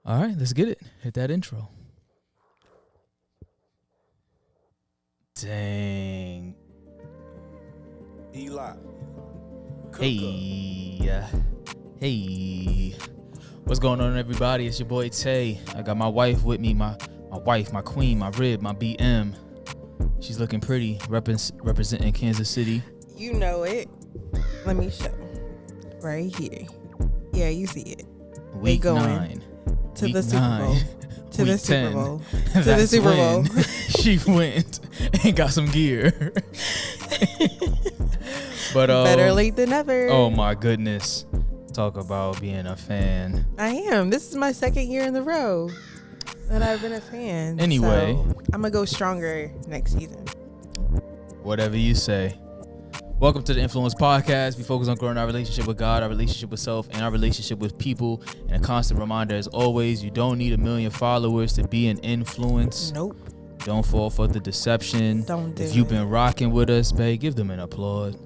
All right, let's get it. Hit that intro. Dang. Eli. Hey. Hey. What's going on, everybody? It's your boy Tay. I got my wife with me, my wife, my queen, my rib, my BM. She's looking pretty, representing Kansas City. You know it. Let me show. Right here. Yeah, you see it. Week going 9. To Week the Super 9. Bowl. To Week the Super 10. Bowl. To the That's Super Bowl. when she went and got some gear. But Better late than never. Oh my goodness. Talk about being a fan. I am. This is my second year in a row that I've been a fan. Anyway. So I'm going to go stronger next season. Whatever you say. Welcome to the Influence Podcast. We focus on growing our relationship with God, our relationship with self, and our relationship with people. And a constant reminder, as always, you don't need 1 million followers to be an influence. Nope. Don't fall for the deception. Don't do If you've it. been rocking with us, babe, give them an applause.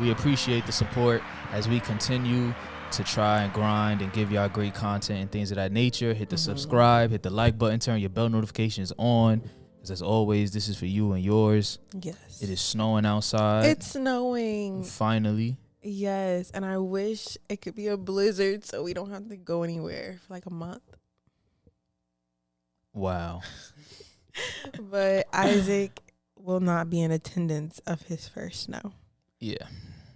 We appreciate the support as we continue to try and grind and give y'all great content and things of that nature. Hit the subscribe, hit the like button, turn your bell notifications on. As always, this is for you and yours. Yes. It is snowing outside. It's snowing. Finally. Yes. And I wish it could be a blizzard so we don't have to go anywhere for like a month. Wow. But Isaac will not be in attendance of his first snow. Yeah.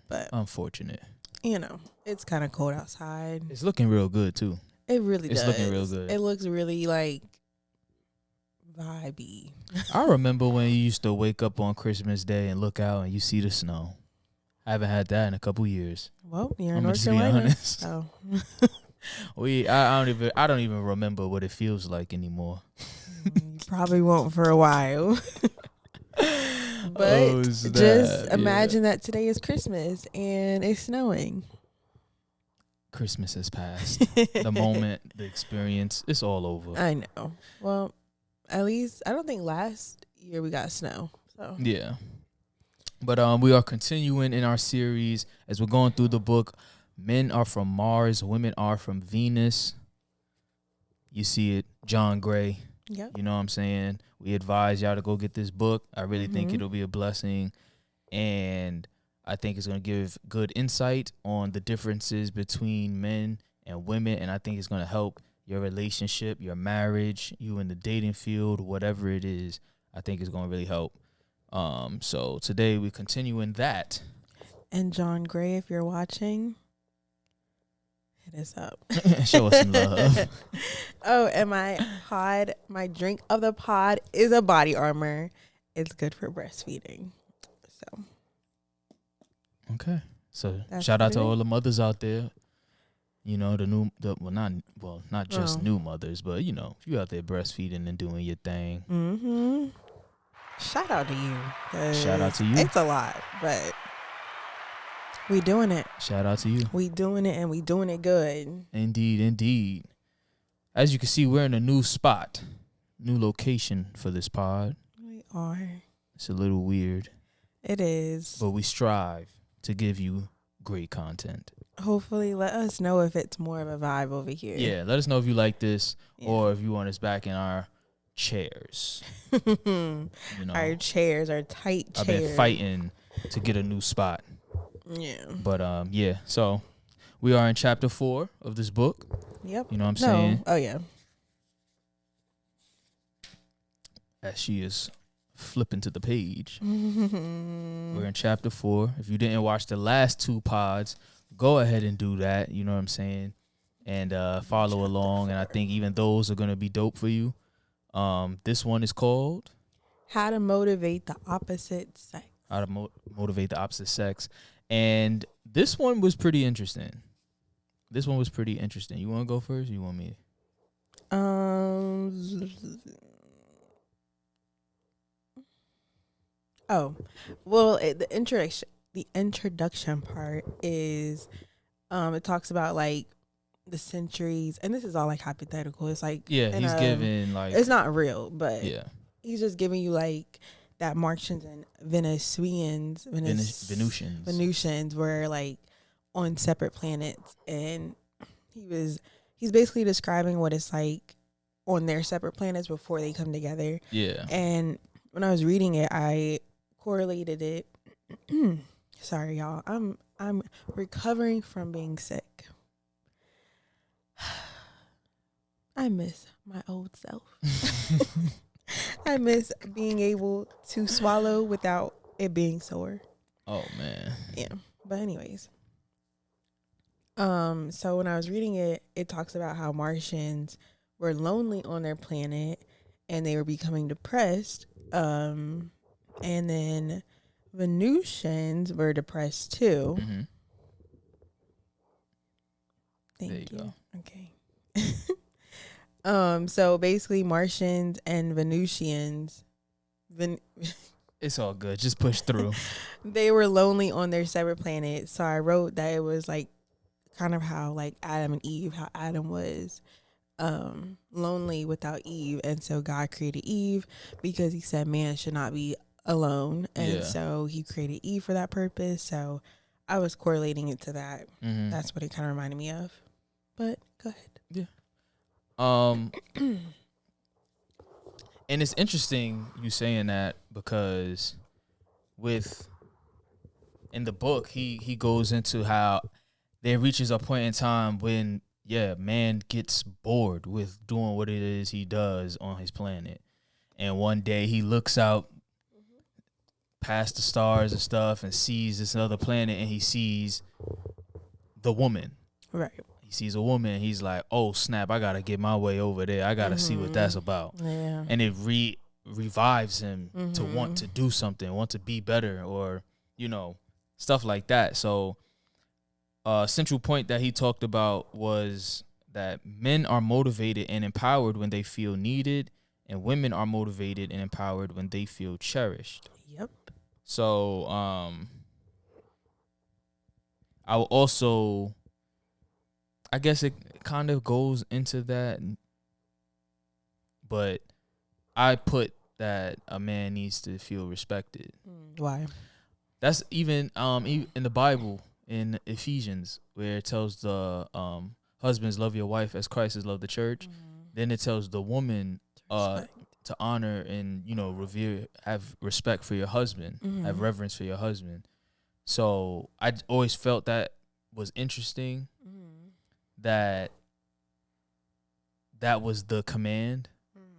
But, unfortunate. you know, it's kind of cold outside. It's looking real good, too. It really does. It's looking real good. It looks really, like, vibey. I remember when you used to wake up on Christmas Day and look out and you see the snow. I haven't had that in a couple years. Well, you're in I'm North just be Carolina. honest. So. I don't even remember what it feels like anymore. You probably won't for a while. But Oh, just imagine that today is Christmas and it's snowing. Christmas has passed. The moment, the experience, it's all over. I know. Well, at least I don't think last year we got snow. So Yeah. But we are continuing in our series as we're going through the book. Men are from Mars, women are from Venus. You see it, John Gray. Yep. You know what I'm saying? We advise y'all to go get this book. I really think it'll be a blessing. And I think it's going to give good insight on the differences between men and women. And I think it's going to help your relationship, your marriage, you in the dating field, whatever it is. I think it's going to really help. So today we continue in that. And John Gray, if you're watching, hit us up. Show us some love. Oh, and my drink of the pod is a body armor. It's good for breastfeeding. So Okay. So That's shout out to it. all the mothers out there. You know, not just Oh. new mothers, but you know, if you out there breastfeeding and doing your thing. Shout out to you. 'Cause Shout out to you. It's a lot, but we doing it. Shout out to you. We doing it, and we doing it good. Indeed, indeed. As you can see, we're in a new spot, new location for this pod. We are. It's a little weird, It is. but we strive to give you great content. Hopefully, let us know if it's more of a vibe over here. Yeah, let us know if you like this Yeah. or if you want us back in our chairs. You know, Our chairs, our tight chairs. I've been fighting to get a new spot. Yeah. But yeah, so we are in chapter 4 of this book. Yep. You know what I'm saying? Oh yeah. As she is flipping to the page. Mm-hmm. We're in chapter 4. If you didn't watch the last 2 pods, go ahead and do that. You know what I'm saying? And follow along. And I think even those are going to be dope for you. This one is called How to motivate the opposite sex. How to Motivate the Opposite Sex. And this one was pretty interesting. You want to go first or you want me? Oh, well, the introduction part is, it talks about like the centuries, and this is all like hypothetical. It's like, Yeah, he's giving like, it's not real, but yeah, he's just giving you like that Martians and Venusians were like on separate planets, and he's basically describing what it's like on their separate planets before they come together. Yeah. And when I was reading it, I correlated it. Sorry, y'all. I'm recovering from being sick. I miss my old self. I miss being able to swallow without it being sore. Oh man. Yeah. But anyways. So when I was reading it, it talks about how Martians were lonely on their planet and they were becoming depressed. And then Venusians were depressed too. Mm-hmm. Thank There you you. Okay. So basically Martians and Venusians It's all good. Just push through. they were lonely on their separate planets. So I wrote that it was like kind of how like Adam and Eve, how Adam was lonely without Eve, and so God created Eve because he said man should not be alone, and so he created Eve for that purpose. So I was correlating it to that. Mm-hmm. That's what it kind of reminded me of. But go ahead. Yeah. And it's interesting you saying that because in the book he goes into how there reaches a point in time when man gets bored with doing what it is he does on his planet, and one day he looks out past the stars and stuff and sees this other planet, and he sees the woman. Right. He sees a woman, and he's like, oh snap, I gotta get my way over there, I gotta see what that's about. Yeah. And it revives him to want to do something, want to be better, or stuff like that. So central point that he talked about was that men are motivated and empowered when they feel needed, and women are motivated and empowered when they feel cherished. Yep. So I will also, I guess it kind of goes into that, but I put that a man needs to feel respected. Why? That's even in the Bible, in Ephesians, where it tells the husbands, love your wife as Christ has loved the church. Then it tells the woman to honor and revere, have respect for your husband, have reverence for your husband. So I always felt that was interesting, that was the command,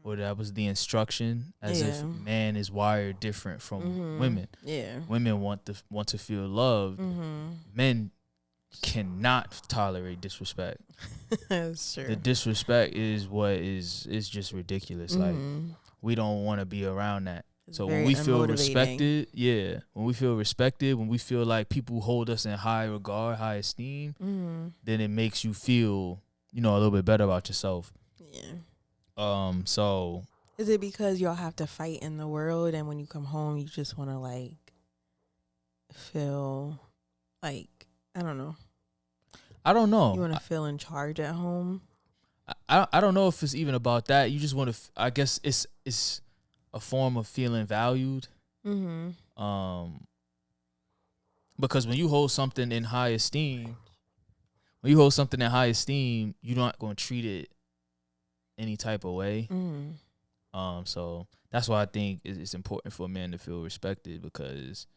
or that was the instruction, as if man is wired different from women. Yeah, women want to feel loved. Men cannot tolerate disrespect. That's true. The disrespect is what is just ridiculous. Like, we don't want to be around that. It's so when we feel respected, when we feel respected, when we feel like people hold us in high regard, high esteem, then it makes you feel, a little bit better about yourself. Yeah. So is it because y'all have to fight in the world, and when you come home, you just want to like feel like, I don't know. You want to feel in charge at home? I don't know if it's even about that. You just want to. I guess it's a form of feeling valued. Because when you hold something in high esteem, you're not going to treat it any type of way. So that's why I think it's important for a man to feel respected, because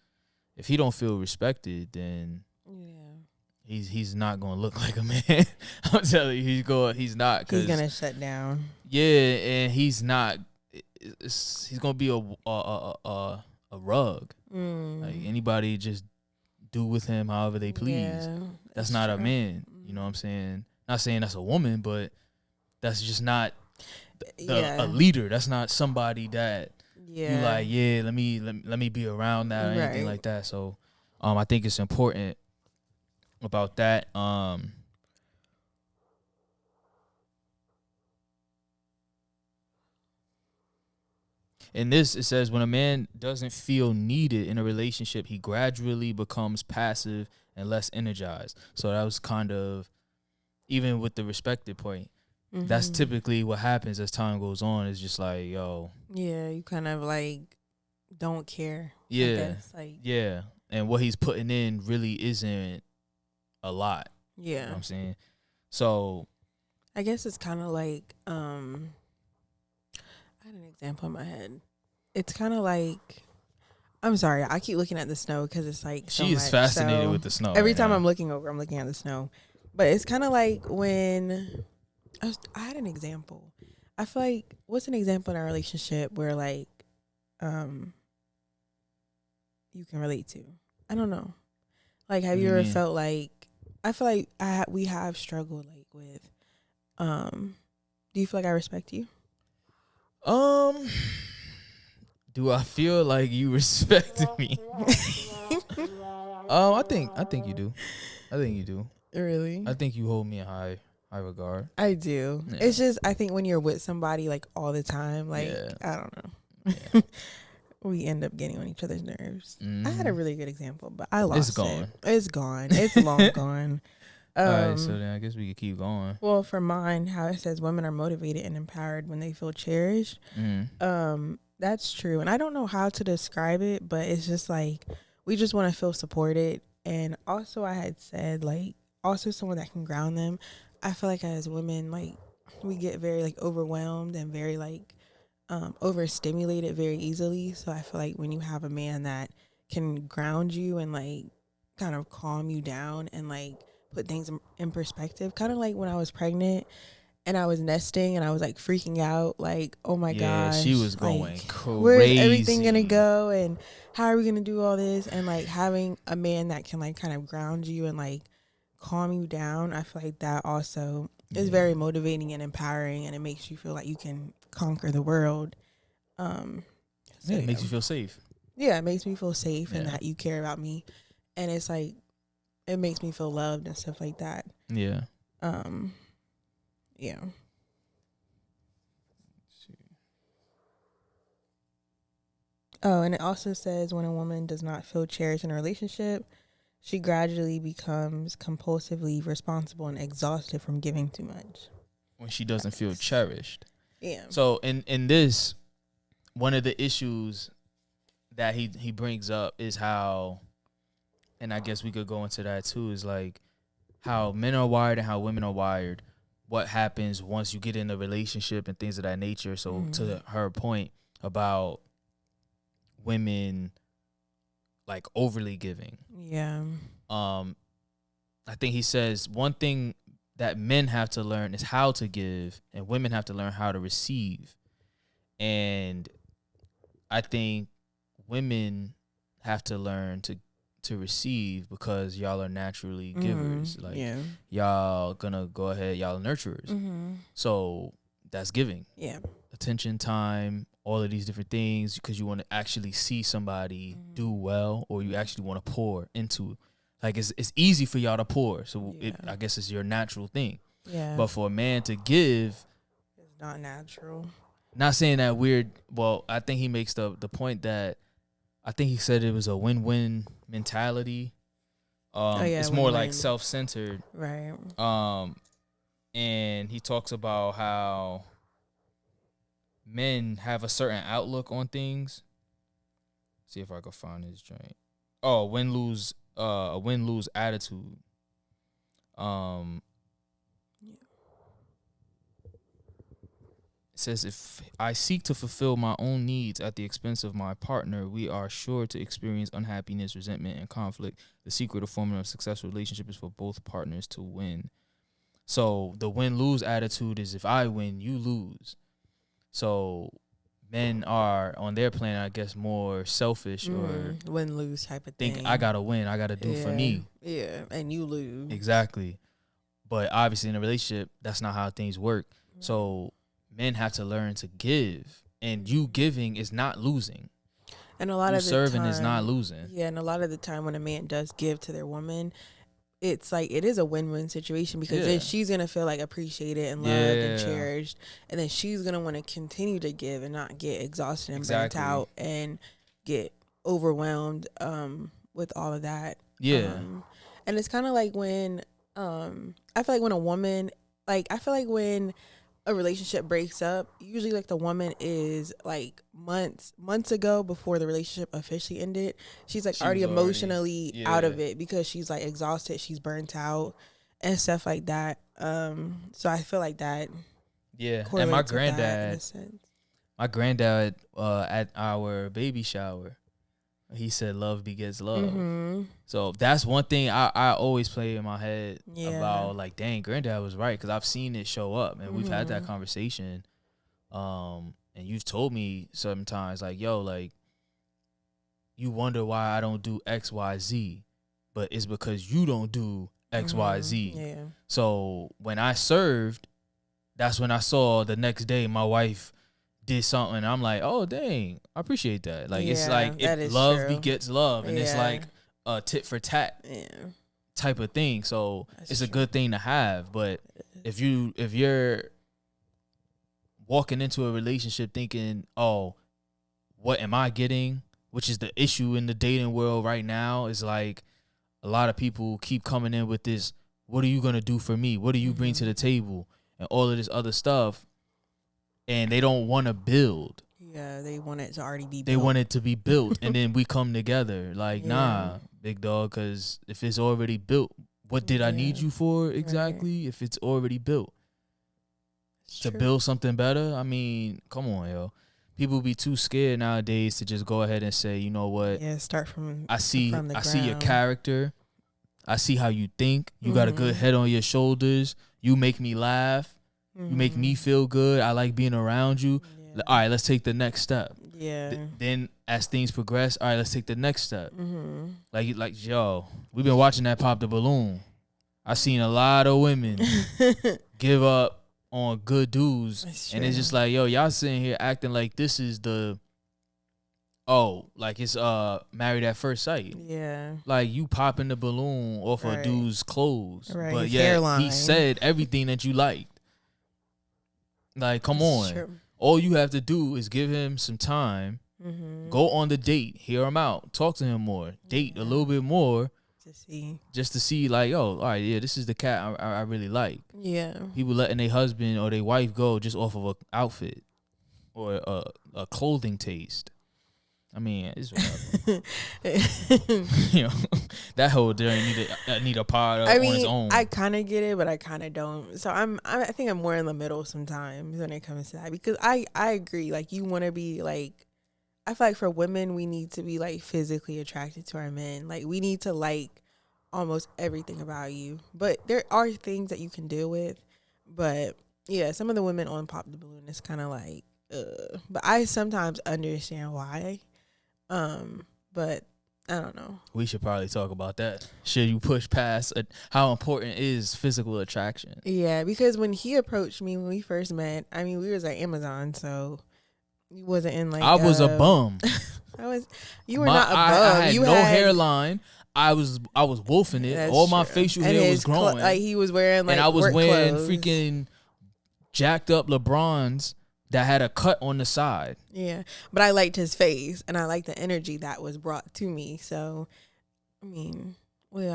if he don't feel respected, then he's not gonna look like a man. I'm telling you, he's not. He's gonna shut down. Yeah, and he's not. He's gonna be a rug. Like, anybody just do with him however they please. Yeah, that's not true. A man. You know what I'm saying? Not saying that's a woman, but that's just not a leader. That's not somebody that you like. Yeah, let me be around that or anything like that. So, I think it's important about that. In this, it says, when a man doesn't feel needed in a relationship, he gradually becomes passive and less energized. So that was kind of, even with the respected point, that's typically what happens as time goes on. It's just like, yo. Yeah, you kind of like don't care. Yeah. I guess, like, yeah. And what he's putting in really isn't a lot. Yeah. You know what I'm saying? So I guess it's kind of like I had an example in my head. It's kind of like, I'm sorry, I keep looking at the snow because it's like so she is much. fascinated So with the snow. every right time now. I'm looking over, I'm looking at the snow. But it's kind of like when I had an example. I feel like, what's an example in a relationship where like you can relate to? I don't know. Like, have What do you you ever mean? felt like, I feel like we have struggled like with do you feel like I respect you? Um, do I feel like you respect me? I think you do. I think you do. Really? I think you hold me in high regard. I do. Yeah. It's just, I think when you're with somebody like all the time, like, Yeah. I don't know. Yeah. We end up getting on each other's nerves. I had a Mm. really good example, but I It's lost it. gone. It's gone. It's long gone. All right, so then I guess we could keep going. Well, for mine, how it says women are motivated and empowered when they feel cherished. That's true. And I don't know how to describe it, but it's just like we just want to feel supported. And also I had said like also someone that can ground them. I feel like as women, like we get very like overwhelmed and very like overstimulated very easily. So I feel like when you have a man that can ground you and like kind of calm you down and like put things in perspective, kind of like when I was pregnant and I was nesting and I was like freaking out, like, oh my Yeah, she gosh, was going like where's everything gonna crazy. go and how are we gonna do all this? And like having a man that can like kind of ground you and like calm you down, I feel like that also is very motivating and empowering, and it makes you feel like you can conquer the world. So Yeah, it makes you feel safe. yeah, it makes me feel safe and Yeah. that you care about me, and it's like it makes me feel loved and stuff like that. Yeah. Yeah. Oh, and it also says when a woman does not feel cherished in a relationship, she gradually becomes compulsively responsible and exhausted from giving too much. When she doesn't feel cherished. Yeah. So in this, one of the issues that he brings up is how, and I guess we could go into that too, is like how men are wired and how women are wired. What happens once you get in a relationship and things of that nature. So to her point about women like overly giving. Yeah. I think he says one thing that men have to learn is how to give and women have to learn how to receive. And I think women have to learn to receive because y'all are naturally givers. Like y'all gonna go ahead, y'all are nurturers. So that's giving. Yeah. Attention, time, all of these different things because you want to actually see somebody do well, or you actually want to pour into. Like it's easy for y'all to pour, so I guess it's your natural thing. Yeah. But for a man to give, it's not natural. Not saying that weird. Well, I think he makes the point that I think he said it was a win-win mentality. It's more like self-centered, right? And he talks about how men have a certain outlook on things. See if I can find his joint. Oh, a win-lose attitude. It says, if I seek to fulfill my own needs at the expense of my partner, we are sure to experience unhappiness, resentment, and conflict. The secret of forming a successful relationship is for both partners to win. So the win-lose attitude is if I win, you lose. So men are on their plan, I guess, more selfish or win-lose type of thing. Think I gotta win, I gotta do for me. Yeah, and you lose. Exactly. But obviously in a relationship, that's not how things work. So men have to learn to give, and you giving is not losing. And a lot you of the serving time, is not losing. Yeah, and a lot of the time when a man does give to their woman, it's like it is a win-win situation because then she's gonna feel like appreciated and loved and cherished, and then she's gonna want to continue to give and not get exhausted and burnt out and get overwhelmed with all of that. And it's kind of like when I feel like when a woman, like I feel like when a relationship breaks up, usually like the woman is like months ago before the relationship officially ended, she's like already emotionally out of it because she's like exhausted, she's burnt out, and stuff like that. So I feel like that Yeah, and correlates with that in a sense. my granddad, at our baby shower, he said love begets love. Mm-hmm. So that's one thing I always play in my head about, like, dang, granddad was right, because I've seen it show up, and we've had that conversation. And you've told me sometimes, like, yo, like, you wonder why I don't do X, Y, Z, but it's because you don't do X, Y, Z. Yeah. So when I served, that's when I saw the next day my wife did something. I'm like, oh, dang, I appreciate that. Like, it's like love begets love, and it's like a tit for tat type of thing. So it's a good thing to have. But if you're walking into a relationship thinking, oh, what am I getting? Which is the issue in the dating world right now, is like a lot of people keep coming in with this, what are you going to do for me? What do you bring to the table? And all of this other stuff. And they don't want to build. Yeah, they want it to already be built. They want it to be built. And then we come together. Like, nah, big dog, because if it's already built, what did I need you for exactly? Right. If it's already built. It's to build something better, I mean, come on, yo. People be too scared nowadays to just go ahead and say, you know what? Yeah, start from I see your character. I see how you think. You got a good head on your shoulders. You make me laugh. You make me feel good. I like being around you. Yeah. All right, let's take the next step. Yeah. Then as things progress, all right, let's take the next step. Like, yo, we've been watching that Pop the Balloon. I seen a lot of women give up on good dudes, and it's just like, yo, y'all sitting here acting like this is like it's Married at First Sight. Yeah, like you popping the balloon off a dude's clothes, but yeah, he said everything that you liked. Like, come on, all you have to do is give him some time, go on the date, hear him out, talk to him more, date a little bit more. Just to see, like, oh, all right, yeah, this is the cat I really like. Yeah. People letting their husband or their wife go just off of an outfit or a clothing taste. I mean, it's whatever. You know, that whole journey need a pod on its own. I kind of get it, but I kind of don't. So I think I'm more in the middle sometimes when it comes to that, because I agree. Like, you want to be like, I feel like for women, we need to be like physically attracted to our men. Like, we need to like almost everything about you. But there are things that you can deal with. But yeah, some of the women on Pop the Balloon is kind of like, but I sometimes understand why. But I don't know. We should probably talk about that. Should you push past how important is physical attraction? Yeah, because when he approached me when we first met, I mean, we was at Amazon, so you wasn't in like. I was a bum. You were not a bum. I had no hairline. I was wolfing it. That's all my true. facial hair was growing. Like, he was wearing like, and I was wearing clothes. Freaking jacked up LeBrons that had a cut on the side. Yeah, but I liked his face, and I liked the energy that was brought to me. So, I mean, we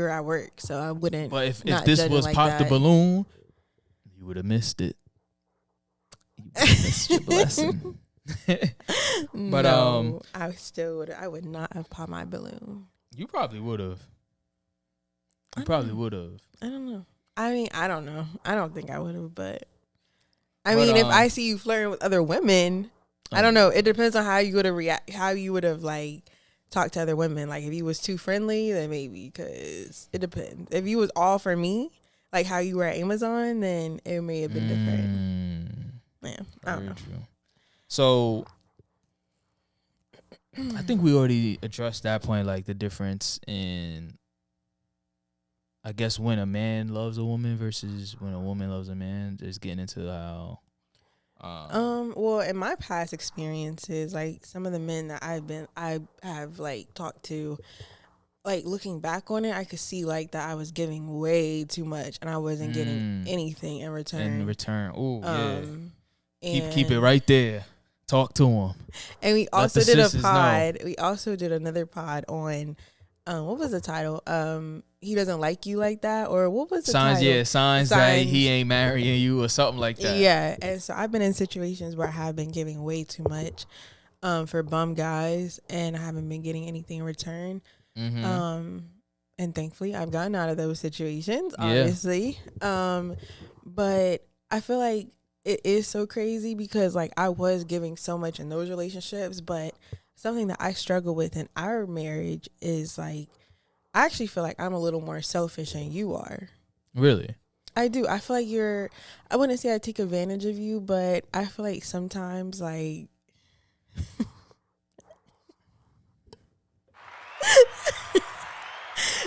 were at work, so I wouldn't. But if this was like Pop the Balloon, you would have missed it. You would have missed your blessing. But no, I still would. I would not have popped my balloon. You probably would have. You probably would have. I don't know. I mean, I don't know. I don't think I would have, but I mean, if I see you flirting with other women, I don't know. It depends on how you would have how you would have like talked to other women. Like, if you was too friendly, then maybe, because it depends. If you was all for me, like how you were at Amazon, then it may have been different. Yeah, I don't know. True. So I think we already addressed that point, like the difference in, I guess, when a man loves a woman versus when a woman loves a man. Just getting into how. Well, in my past experiences, like some of the men that I have like talked to, like looking back on it, I could see like that I was giving way too much and I wasn't getting anything in return. Oh, yeah. Keep it right there. Talk to him. And we also did a pod. Know. We also did another pod on, what was the title? He doesn't like you like that, or what was the title? Yeah, signs that he ain't marrying you or something like that. Yeah, and so I've been in situations where I have been giving way too much, for bum guys, and I haven't been getting anything in return. and thankfully I've gotten out of those situations, Yeah. obviously. But I feel like it is so crazy because like I was giving so much in those relationships, but something that I struggle with in our marriage is like I actually feel like I'm a little more selfish than you are. Really? I do. I feel like I wouldn't say I take advantage of you, but I feel like sometimes like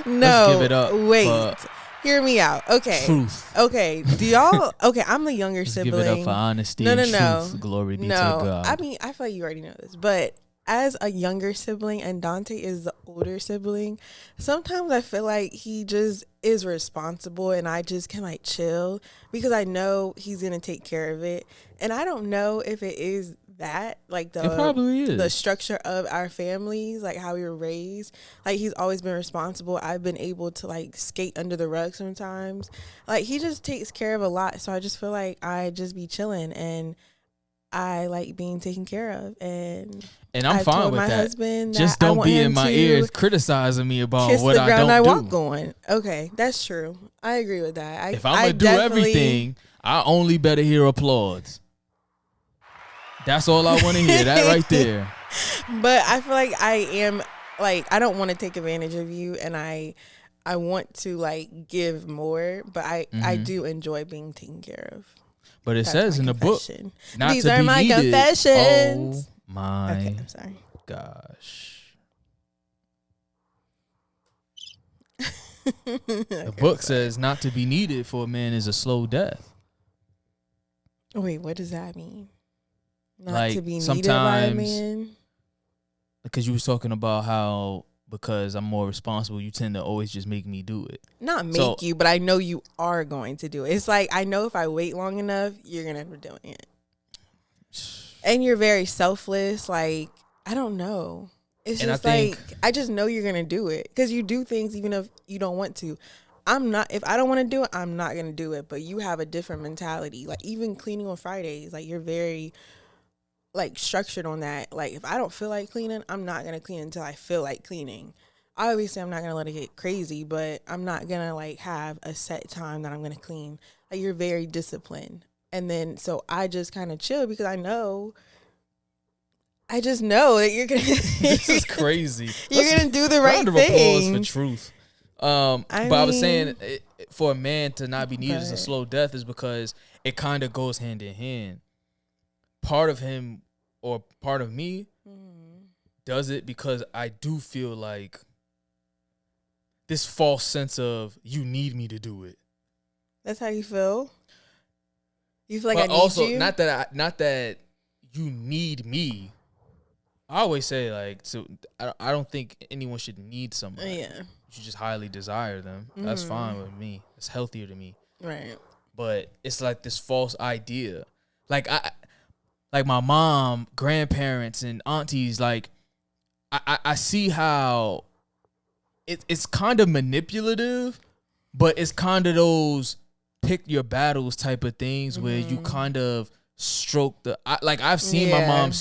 no, let's give it up. wait. Hear me out. Okay. Truth. Okay. Do y'all okay, I'm the younger Let's sibling. give it up for honesty No. and truth. Glory be to God. I mean, I feel like you already know this, but as a younger sibling and Dante is the older sibling, sometimes I feel like he just is responsible and I just can like chill because I know he's going to take care of it. And I don't know if it is that like It probably is. the structure of our families, like how we were raised. Like he's always been responsible. I've been able to like skate under the rug sometimes. Like he just takes care of a lot. So I just feel like I just be chilling and I like being taken care of, and I'm I've fine told with my that. husband Just that I don't want be him in my to ears criticizing me about kiss what the I ground don't I do. walk on. Okay, that's true. I agree with that. If I'm gonna do everything, I only better hear applause. That's all I want to hear. That right there. But I feel like I am like I don't want to take advantage of you, and I want to like give more, but I do enjoy being taken care of. But it says in the book, not These to are be my needed. confessions. Oh my Okay, I'm sorry. gosh. Okay, The book says not to be needed for a man is a slow death. Wait, what does that mean? Not like to be needed by a sometimes, man? because you was talking about how because I'm more responsible, you tend to always just make me do it. Not make you, but I know you are going to do it. It's like I know if I wait long enough, you're gonna end up doing it. And you're very selfless. Like I don't know. It's just like I just know you're gonna do it because you do things even if you don't want to. I'm not. If I don't want to do it, I'm not gonna do it. But you have a different mentality. Like even cleaning on Fridays, like you're very like structured on that. Like if I don't feel like cleaning, I'm not gonna clean until I feel like cleaning. Obviously, I'm not gonna let it get crazy, but I'm not gonna like have a set time that I'm gonna clean. Like you're very disciplined, and then so I just kind of chill because I just know that you're gonna. This is crazy. You're gonna do the right round of thing. applause for truth. I was saying for a man to not be needed as a slow death is because it kind of goes hand in hand. Part of him or part of me does it because I do feel like this false sense of you need me to do it. That's how you feel? You feel like but I need also, you? not that you need me. I always say like, so I don't think anyone should need somebody. Yeah. You should just highly desire them. That's fine with me. It's healthier to me. Right. But it's like this false idea. Like my mom, grandparents, and aunties, like I see how it's kind of manipulative, but it's kind of those pick your battles type of things where you kind of stroke I've seen my mom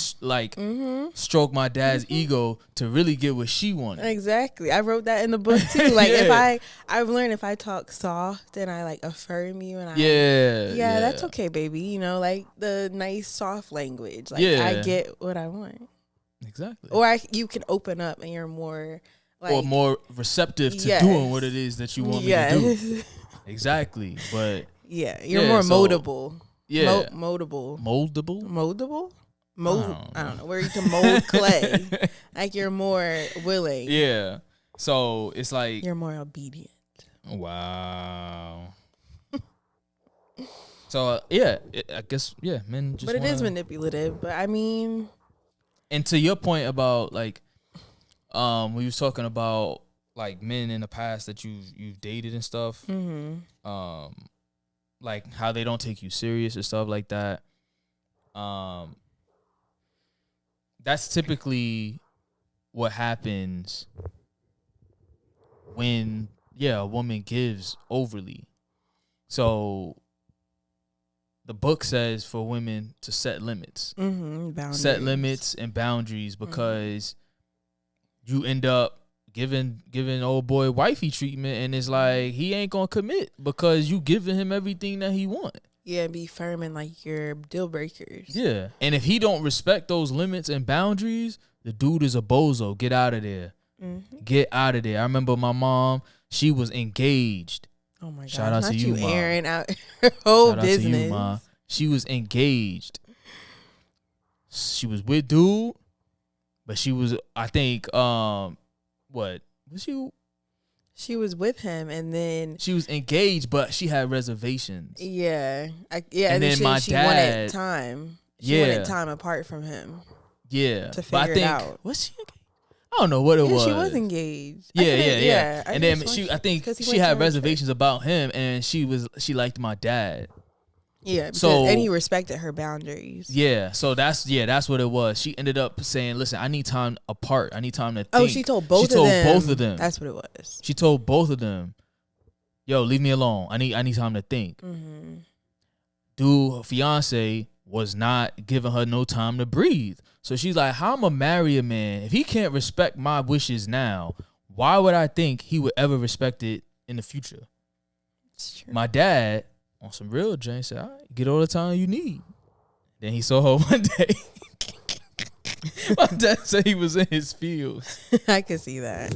stroke my dad's ego to really get what she wanted. Exactly. I wrote that in the book too. Like if I've learned if I talk soft and I like affirm you and I that's okay, baby. You know, like the nice soft language. Like I get what I want. Exactly. Or you can open up and you're more like or more receptive to doing what it is that you want me to do. Exactly. But you're more moldable. Yeah. Moldable. Moldable? I don't know. Where you can mold clay. Like you're more willing. Yeah. So it's like you're more obedient. Wow. So I guess men just. But it is manipulative. But I mean, and to your point about like, we was talking about like men in the past that you've dated and stuff. Like how they don't take you serious and stuff like that. That's typically what happens when a woman gives overly. So the book says for women to set limits. Set limits and boundaries because you end up giving old boy wifey treatment, and it's like he ain't gonna commit because you giving him everything that he want. Yeah, be firm in like your deal breakers. Yeah, and if he don't respect those limits and boundaries, the dude is a bozo. Get out of there. Get out of there. I remember my mom. She was engaged. Oh my God! Shout out Not to you, you Mom. airing out her whole Shout business. out to you, Ma. She was engaged. She was with dude, but she was, I think, what was she? She was with him, and then She was engaged, but she had reservations. yeah, and then then my she dad- wanted time. She wanted Yeah. time apart from him. Yeah, To but I figure it think out. was she? I don't know what it Yeah, was. she was engaged. Yeah. I And could've then sworn I think 'cause he she went to had her reservations about him, and she liked my dad. Yeah, because, So- and he respected her boundaries. Yeah, so that's what it was. She ended up saying, "Listen, I need time apart. I need time to think." Oh, she told both of them. That's what it was. She told both of them, "Yo, leave me alone. I need time to think." Mm-hmm. Dude, her fiance was not giving her no time to breathe. So she's like, "How I'ma marry a man if he can't respect my wishes now? Why would I think he would ever respect it in the future?" It's true. My dad, on some real Jane, said, "All right, get all the time you need." Then he saw her one day. My dad said he was in his fields. I could see that.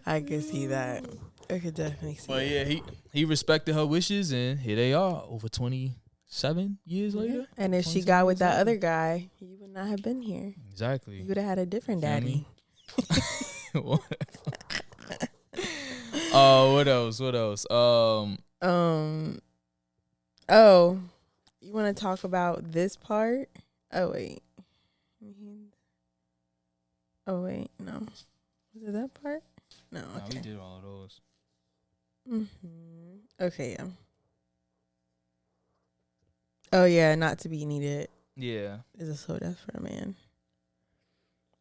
I could see that. I could definitely see But that. yeah, he respected her wishes, and here they are over 27 years later. And if she 27 got with that years other guy, you would not have been here. You Exactly. would have had a different daddy. What else? Oh, you want to talk about this part? Oh wait. No. Was it that part? No. Okay. we did all of those. Okay. Yeah. Oh yeah, not to be needed Yeah. is a slow death for a man.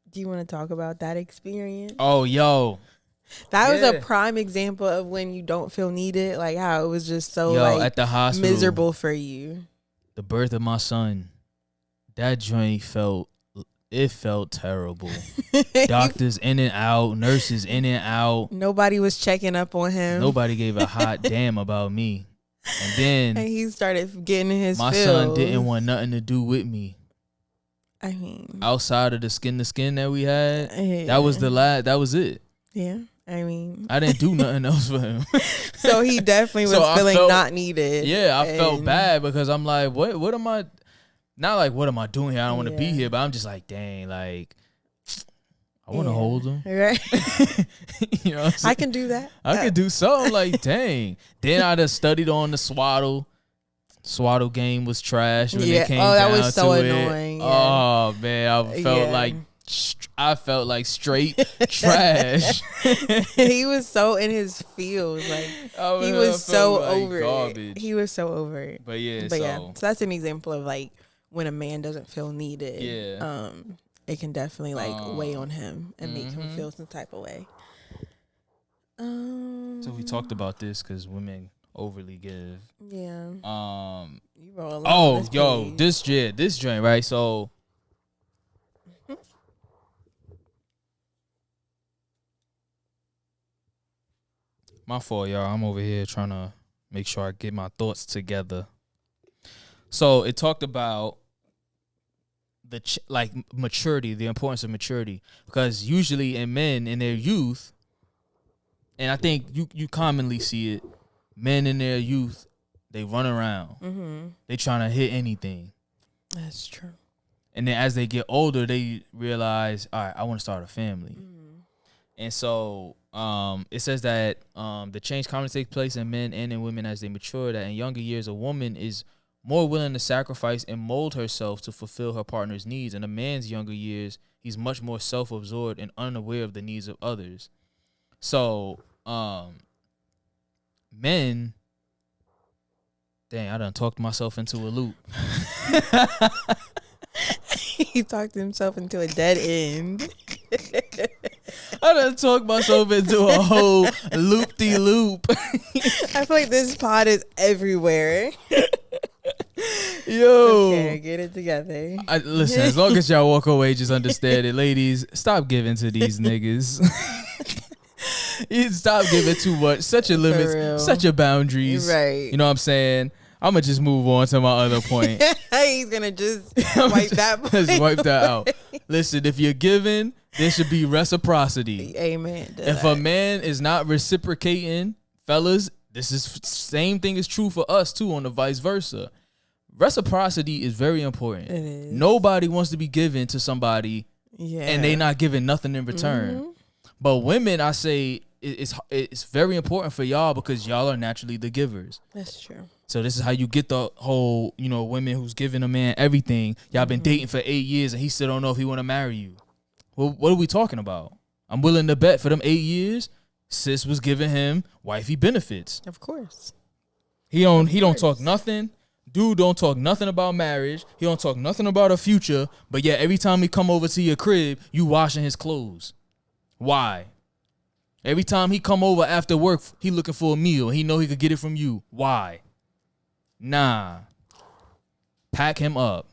Do you want to talk about that experience? Oh, yo. That was a Yeah. prime example of when you don't feel needed, like how it was just so Yo, like at the hospital, miserable for you. the birth of my son, that joint felt terrible. Doctors in and out, nurses in and out. Nobody was checking up on him. Nobody gave a hot damn about me. And then And he started getting in his my feels. son didn't want nothing to do with me. I mean, Outside of the skin to skin that we had, yeah. that was that was it. Yeah, I mean, I didn't do nothing else for him. so he definitely was So I feeling felt- not needed. Yeah, I felt And- bad because I'm like, what am I? Not like, what am I doing here? I don't want to be Yeah. here, but I'm just like, dang, like, I want to Yeah. hold him. Right. You know what I'm saying? I can do that. I could do something. Like, dang. Then I just studied on the swaddle. Swaddle game was trash when Yeah. it came Oh, that down was so to it. annoying, yeah. Oh man, I felt like straight trash. He was so in his feels, like he was so over garbage. it. He was so over it. But yeah, But so yeah, so that's an example of like when a man doesn't feel needed. Yeah. It can definitely like weigh on him and make him feel some type of way. so we talked about this because women overly give. Yeah. You roll along Oh, this yo, page. this joint, right? So my fault, y'all. I'm over here trying to make sure I get my thoughts together. So it talked about the maturity, the importance of maturity, because usually in men in their youth, and I think you commonly see it, men in their youth, they run around. They trying to hit anything. That's true. And then as they get older, they realize, all right, I want to start a family. And so it says that the change commonly takes place in men and in women as they mature, that in younger years, a woman is more willing to sacrifice and mold herself to fulfill her partner's needs. In a man's younger years, he's much more self-absorbed and unaware of the needs of others. So men, dang, I done talked myself into a loop. He talked himself into a dead end. I done talked myself into a whole loop-de-loop. I feel like this pod is everywhere. Yo. Okay, get it together. Listen, as long as y'all walk away, just understand it. Ladies, stop giving to these niggas. You stop giving too much. Set your limits. Set your boundaries. Right. You know what I'm saying? I'm going to just move on to my other point. He's going to just wipe that point. Just wipe that out. Listen, if you're giving, there should be reciprocity. Amen. If a man is not reciprocating, fellas, this is same thing is true for us too on the vice versa. Reciprocity is very important. It is. Nobody wants to be given to somebody and they not giving nothing in return. Mm-hmm. But women, I say, it's very important for y'all because y'all are naturally the givers. That's true. So this is how you get the whole, women who's giving a man everything. Y'all been dating for 8 years and he still don't know if he want to marry you. Well, what are we talking about? I'm willing to bet for them 8 years, sis was giving him wifey benefits. Of course. He don't talk nothing. Dude don't talk nothing about marriage. He don't talk nothing about a future. But yeah, every time he come over to your crib, you washing his clothes. Why? Every time he come over after work, he looking for a meal. He know he could get it from you. Why? Nah. Pack him up.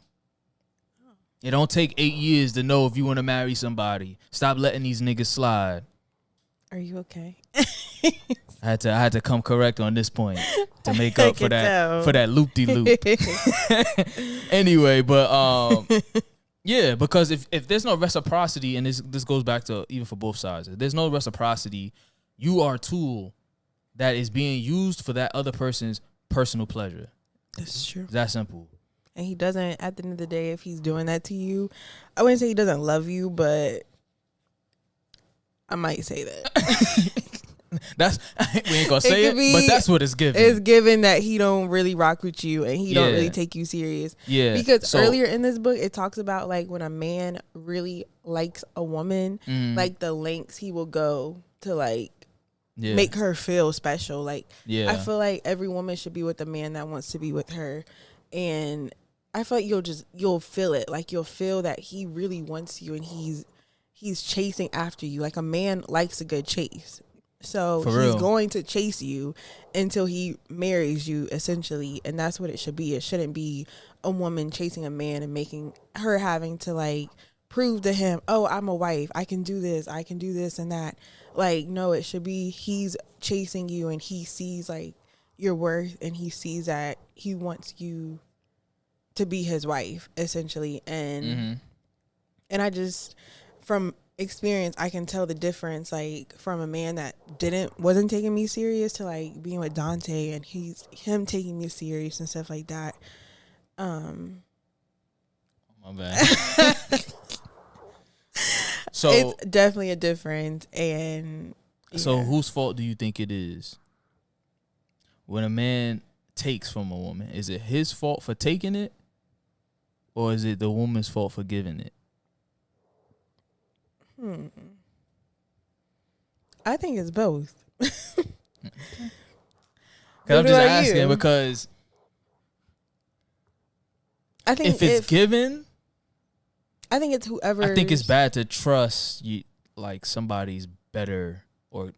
It don't take 8 years to know if you want to marry somebody. Stop letting these niggas slide. Are you okay? I had to come correct on this point to make up for that loop-de-loop. Anyway, but yeah, because if there's no reciprocity, and this goes back to even for both sides, if there's no reciprocity, you are a tool that is being used for that other person's personal pleasure. That's true. It's that simple. And he doesn't, at the end of the day, if he's doing that to you, I wouldn't say he doesn't love you, but I might say that. We ain't gonna say it, but that's what it's given. It's given that he don't really rock with you and he don't really take you serious. Yeah. Because earlier in this book, it talks about like when a man really likes a woman, like the lengths he will go to like make her feel special. Like I feel like every woman should be with a man that wants to be with her, and I feel like you'll feel it. Like you'll feel that he really wants you and he's chasing after you. Like a man likes a good chase. So he's going to chase you until he marries you, essentially. And that's what it should be. It shouldn't be a woman chasing a man and making her having to like prove to him, oh, I'm a wife. I can do this and that. Like, no, it should be he's chasing you and he sees like your worth and he sees that he wants you to be his wife, essentially. And and I just, from experience, I can tell the difference, like from a man that wasn't taking me serious to like being with Dante and him taking me serious and stuff like that. My bad. So it's definitely a difference. And so whose fault do you think it is when a man takes from a woman? Is it his fault for taking it, or is it the woman's fault for giving it? I think it's both. Because I'm just asking because I think if it's given, I think it's whoever. I think it's bad to trust you like somebody's better or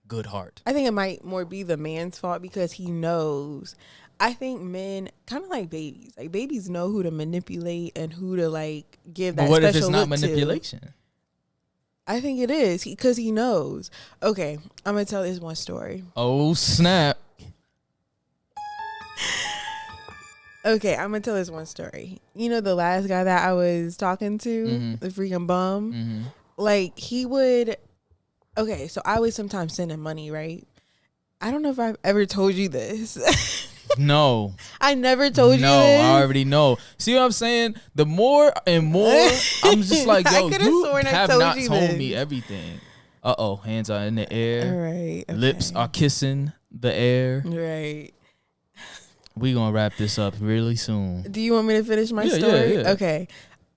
good heart. I think it might more be the man's fault because he knows. I think men kind of like babies. Like babies know who to manipulate and who to like give that. But what special if it's not manipulation? I think it is because he knows. Okay, I'm going to tell this one story. Oh, snap. Okay, I'm going to tell this one story. You know the last guy that I was talking to, the freaking bum? Like, he would... Okay, so I would sometimes send him money, right? I don't know if I've ever told you this. No. I never told you this. No, I already know. See what I'm saying? The more and more, I'm just like, yo, you have not told me everything. Uh-oh, hands are in the air. All right. Okay. Lips are kissing the air. Right. We gonna wrap this up really soon. Do you want me to finish my story? Yeah. Okay.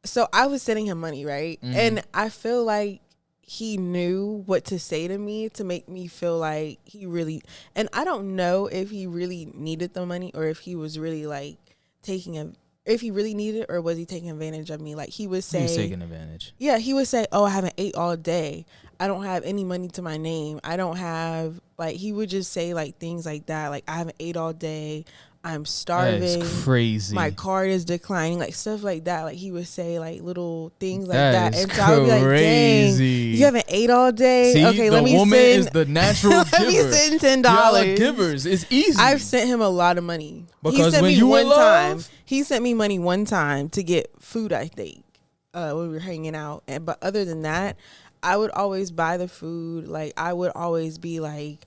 So I was sending him money, right? And I feel like he knew what to say to me to make me feel like he really, and I don't know if he really needed the money or if he was really like if he really needed it or was he taking advantage of me. Like he would say, he was taking advantage. Yeah, he would say, oh, I haven't ate all day. I don't have any money to my name. I don't have, like, he would just say like things like that. Like I haven't ate all day. I'm starving. That is crazy. My card is declining. Like stuff like that. Like he would say like little things like That that. is And so I would be like, dang, you haven't ate all day? See, okay, the let me woman send, is the natural let giver. me send $10. Y'all are givers. It's easy. I've sent him a lot of money. Because he sent when me you one in love, time. He sent me money one time to get food, I think, when we were hanging out. But other than that, I would always buy the food. Like I would always be like,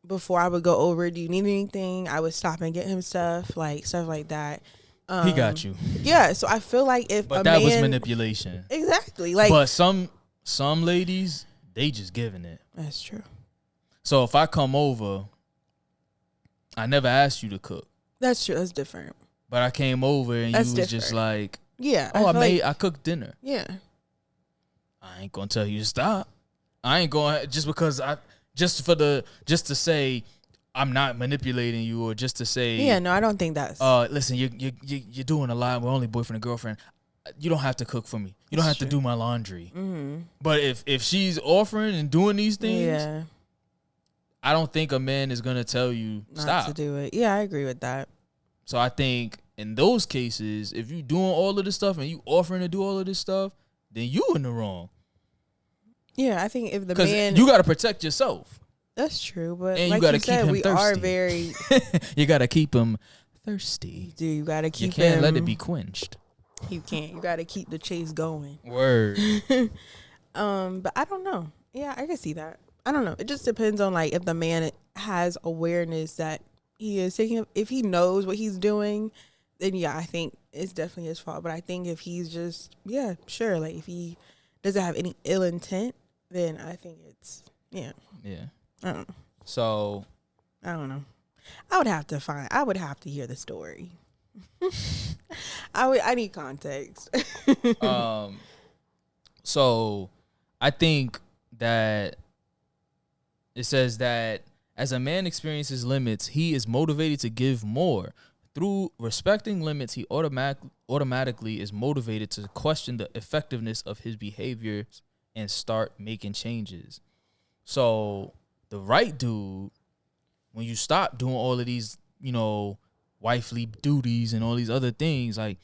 before I would go over, do you need anything? I would stop and get him stuff like that. He got you. Yeah, so I feel like if but a that man, was manipulation. Exactly. Like, but some ladies, they just giving it. That's true. So if I come over, I never asked you to cook. That's true. That's different. But I came over and That's you was different. just like, yeah. oh, I cooked dinner. Yeah. I ain't gonna tell you to stop. I ain't going just to say I'm not manipulating you, or just to say, yeah, no, I don't think that's. Listen, you're doing a lot. We're only boyfriend and girlfriend. You don't have to cook for me. You don't have to do my laundry. Mm-hmm. But if she's offering and doing these things, yeah, I don't think a man is gonna tell you stop to do it. Yeah, I agree with that. So I think in those cases, if you doing all of this stuff and you offering to do all of this stuff, then you in the wrong. Yeah, I think if the man, you got to protect yourself. That's true, but and like you got to keep him thirsty. Are very. You got to keep him thirsty. Dude, you got to keep. You can't him, let it be quenched. You can't. You got to keep the chase going. Word. But I don't know. Yeah, I can see that. I don't know. It just depends on like if the man has awareness that he is taking. If he knows what he's doing, then yeah, I think it's definitely his fault. But I think if he's just sure, like if he doesn't have any ill intent, then I think it's yeah. I don't know. So I don't know. I would have to hear the story. I need context. So I think that it says that as a man experiences limits, he is motivated to give more. Through respecting limits, he automatically is motivated to question the effectiveness of his behavior and start making changes. So the right dude, when you stop doing all of these, wifely duties and all these other things, like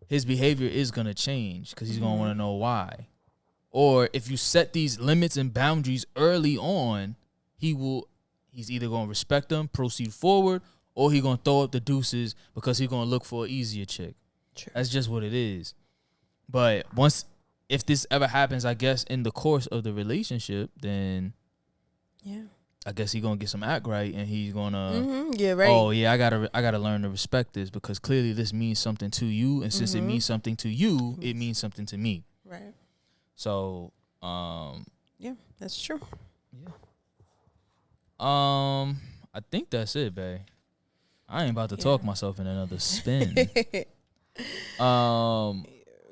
his behavior is going to change because he's going to want to know why. Or if you set these limits and boundaries early on, he's either going to respect them, proceed forward, or he's going to throw up the deuces because he's going to look for an easier chick. True. That's just what it is. But if this ever happens, I guess, in the course of the relationship, then I guess he's going to get some act right and he's going to, yeah, right. Oh, yeah, I gotta learn to respect this because clearly this means something to you. And since it means something to you, it means something to me. Right. So, yeah, that's true. Yeah. I think that's it, babe. I ain't about to talk myself in another spin.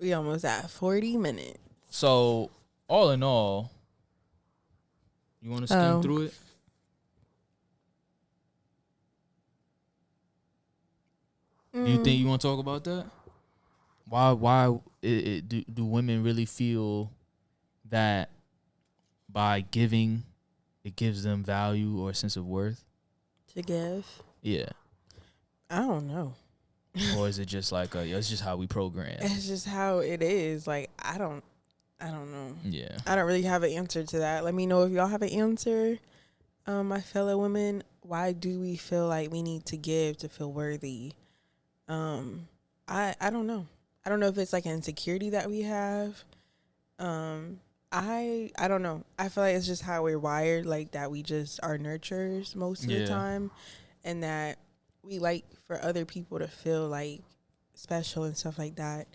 We almost at 40 minutes. So, all in all, you want to skim through it? Do you think you want to talk about that? Why do women really feel that by giving, it gives them value or a sense of worth? To give? Yeah. I don't know. Or is it just like it's just how we program? It's just how it is. Like I don't know. Yeah. I don't really have an answer to that. Let me know if y'all have an answer. My fellow women, why do we feel like we need to give to feel worthy? I don't know. I don't know if it's like an insecurity that we have. I don't know. I feel like it's just how we're wired, like that we just are nurturers most of the time, and that we like for other people to feel like special and stuff like that.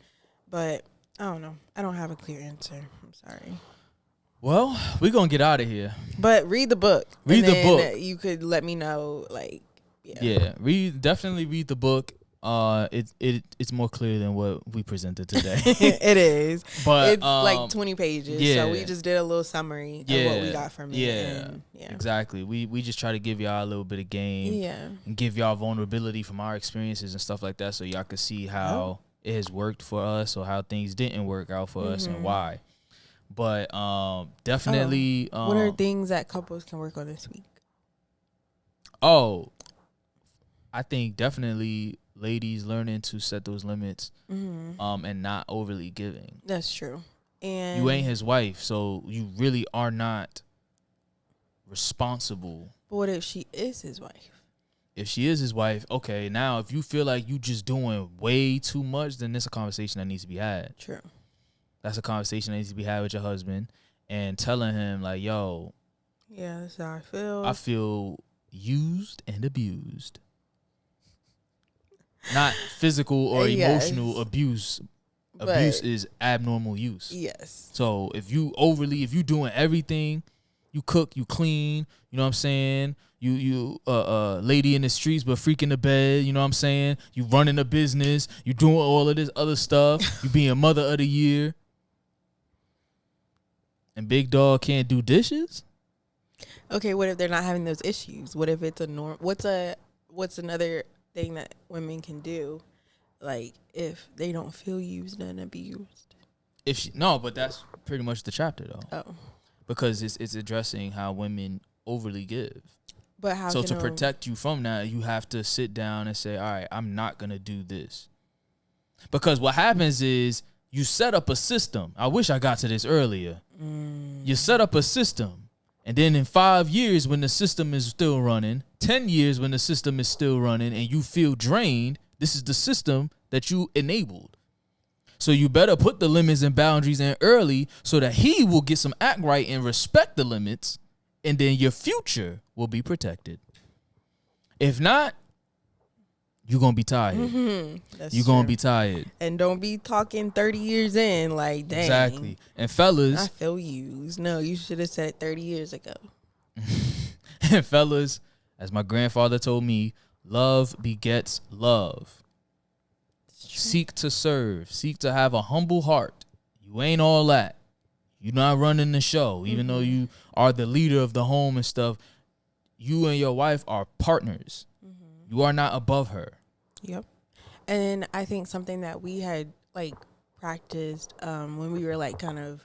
But I don't know. I don't have a clear answer. I'm sorry. Well, we're going to get out of here. But read the book. Read the book. You could let me know, like, yeah. Definitely read the book. It's more clear than what we presented today. It is, but it's like 20 pages. Yeah. So we just did a little summary of what we got from it. Yeah, exactly. We just try to give y'all a little bit of game, and give y'all vulnerability from our experiences and stuff like that, so y'all can see how it has worked for us or how things didn't work out for us and why. But definitely, what are things that couples can work on this week? I think definitely ladies learning to set those limits, and not overly giving. That's true. And you ain't his wife, so you really are not responsible. But what if she is his wife? If she is his wife, okay, now if you feel like you just doing way too much, then there's a conversation that needs to be had. True. That's a conversation that needs to be had with your husband and telling him, like, yo, yeah, that's how I feel. I feel used and abused. Not physical or emotional abuse. Abuse is abnormal use. Yes. So if you doing everything, you cook, you clean, you know what I'm saying? You lady in the streets but freak in the bed, you know what I'm saying? You running a business, you doing all of this other stuff, you being mother of the year. And big dog can't do dishes? Okay, what if they're not having those issues? What if it's a norm? What's another thing that women can do, like if they don't feel used and abused? But that's pretty much the chapter though. Oh, because it's addressing how women overly give. But how? So to protect you from that, you have to sit down and say, all right, I'm not gonna do this. Because what happens is you set up a system. I wish I got to this earlier. You set up a system. And then in 5 years, when the system is still running, 10 years when the system is still running, and you feel drained, this is the system that you enabled. So you better put the limits and boundaries in early so that he will get some act right and respect the limits, and then your future will be protected. If not, you're going to be tired. You're going to be tired. And don't be talking 30 years in like, dang. Exactly. And fellas. I feel used. No, you should have said it 30 years ago. And fellas, as my grandfather told me, love begets love. Seek to serve. Seek to have a humble heart. You ain't all that. You're not running the show. Even though you are the leader of the home and stuff, you and your wife are partners. You are not above her. Yep. And I think something that we had like practiced when we were like kind of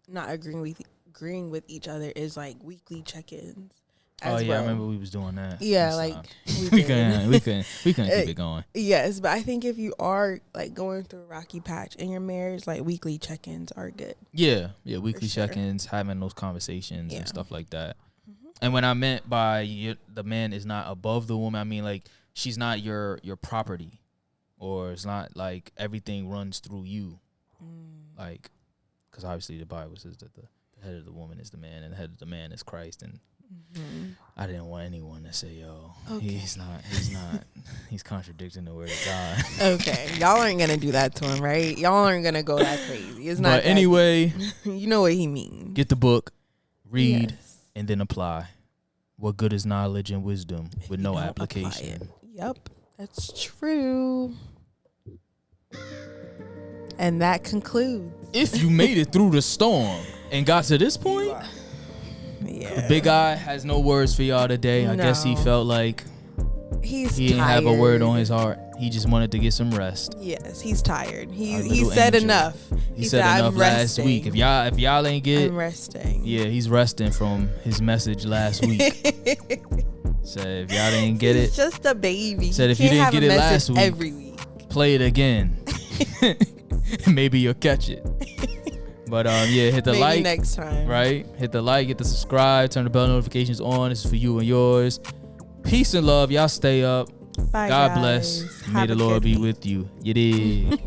not agreeing with each other is like weekly check-ins. Oh yeah, I remember we was doing that. Yeah, like we couldn't keep it going. Yes, but I think if you are like going through a rocky patch in your marriage, like weekly check-ins are good. Yeah, weekly check-ins, having those conversations and stuff like that. And when I meant by the man is not above the woman, I mean like she's not your property, or it's not like everything runs through you. Like, because obviously the Bible says that the head of the woman is the man and the head of the man is Christ. And I didn't want anyone to say, yo, he's not, he's contradicting the word of God. Okay. Y'all aren't going to do that to him, right? Y'all aren't going to go that crazy. It's not. But anyway, you know what he means. Get the book, read, and then apply. What good is knowledge and wisdom with no application? Yep, that's true. And that concludes. If you made it through the storm and got to this point, Big Eye has no words for y'all today. I guess he felt like he didn't have a word on his heart. He just wanted to get some rest. Yes, he's tired. He said enough. He said enough last week. If y'all ain't get, I'm resting. Yeah, he's resting from his message last week. Said if y'all didn't get it, he's just a baby. Said if you didn't get it last week, every week, play it again. Maybe you'll catch it. But hit the maybe like next time. Right? Hit the like, hit the subscribe, turn the bell notifications on. This is for you and yours. Peace and love. Y'all stay up. Bye, God guys. bless. May the Lord be with you. You did.